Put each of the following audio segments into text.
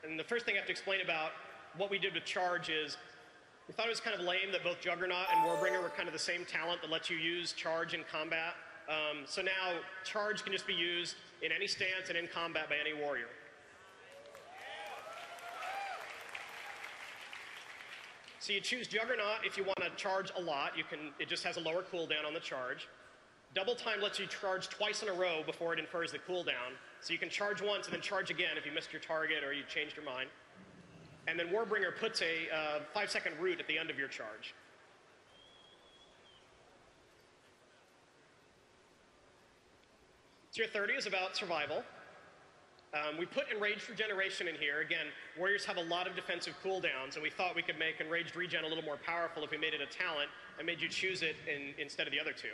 And the first thing I have to explain about what we did with charge is we thought it was kind of lame that both Juggernaut and Warbringer were kind of the same talent that lets you use charge in combat. So now charge can just be used in any stance and in combat by any warrior. So you choose Juggernaut if you want to charge a lot. It just has a lower cooldown on the charge. Double time lets you charge twice in a row before it infers the cooldown. So you can charge once and then charge again if you missed your target or you changed your mind. And then Warbringer puts a 5-second root at the end of your charge. Tier 30 is about survival. We put Enraged Regeneration in here. Again, warriors have a lot of defensive cooldowns, and we thought we could make Enraged Regen a little more powerful if we made it a talent and made you choose it instead of the other two.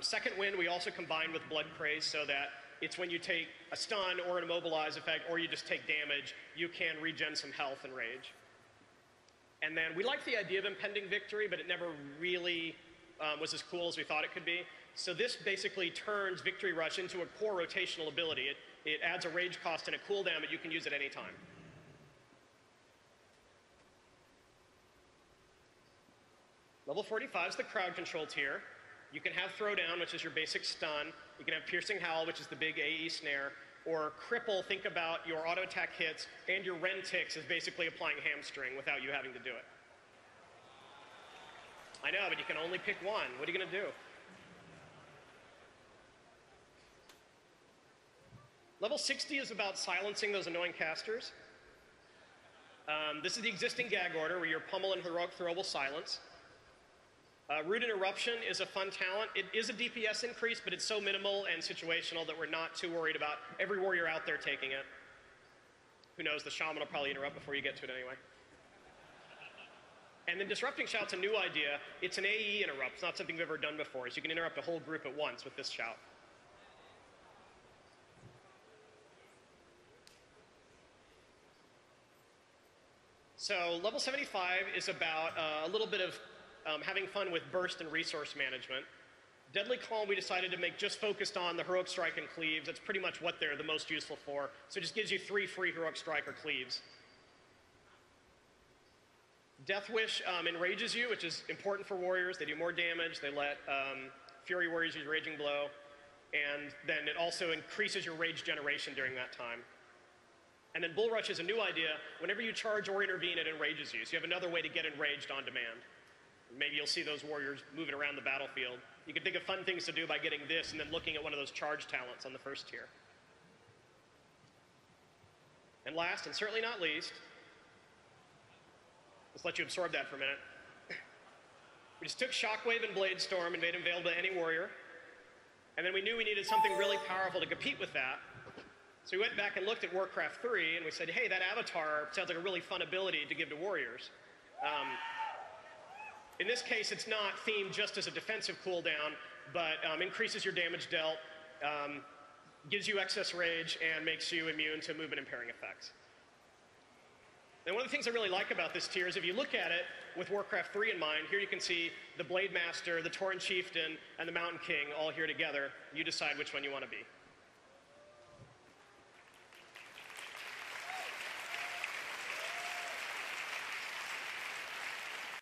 Second Wind we also combined with Blood Craze so that it's when you take a stun or an immobilize effect or you just take damage, you can regen some health and rage. And then we liked the idea of Impending Victory, but it never really was as cool as we thought it could be. So this basically turns Victory Rush into a core rotational ability. It adds a rage cost and a cooldown, but you can use it any time. Level 45 is the crowd control tier. You can have Throwdown, which is your basic stun. You can have Piercing Howl, which is the big AE snare. Or Cripple, think about your auto attack hits, and your Rend ticks is basically applying Hamstring without you having to do it. I know, but you can only pick one. What are you going to do? Level 60 is about silencing those annoying casters. This is the existing gag order where your Pummel and Heroic Throw will silence. Root Interruption is a fun talent. It is a DPS increase, but it's so minimal and situational that we're not too worried about every warrior out there taking it. Who knows, the Shaman will probably interrupt before you get to it anyway. And then Disrupting Shout's a new idea. It's an AE interrupt. It's not something we've ever done before, so you can interrupt a whole group at once with this shout. So level 75 is about a little bit of having fun with burst and resource management. Deadly Calm we decided to make just focused on the Heroic Strike and Cleaves. That's pretty much what they're the most useful for. So it just gives you 3 free Heroic Strike or Cleaves. Death Wish enrages you, which is important for warriors. They do more damage. They let Fury warriors use Raging Blow. And then it also increases your rage generation during that time. And then Bull Rush is a new idea. Whenever you charge or intervene, it enrages you. So you have another way to get enraged on demand. Maybe you'll see those warriors moving around the battlefield. You can think of fun things to do by getting this and then looking at one of those charge talents on the first tier. And last, and certainly not least, let's let you absorb that for a minute. We just took Shockwave and Blade Storm and made them available to any warrior. And then we knew we needed something really powerful to compete with that. So we went back and looked at Warcraft 3 and we said, hey, that avatar sounds like a really fun ability to give to warriors. In this case, it's not themed just as a defensive cooldown, but increases your damage dealt, gives you excess rage, and makes you immune to movement impairing effects. And one of the things I really like about this tier is if you look at it with Warcraft 3 in mind, here you can see the Blade Master, the Tauren Chieftain, and the Mountain King all here together. You decide which one you want to be.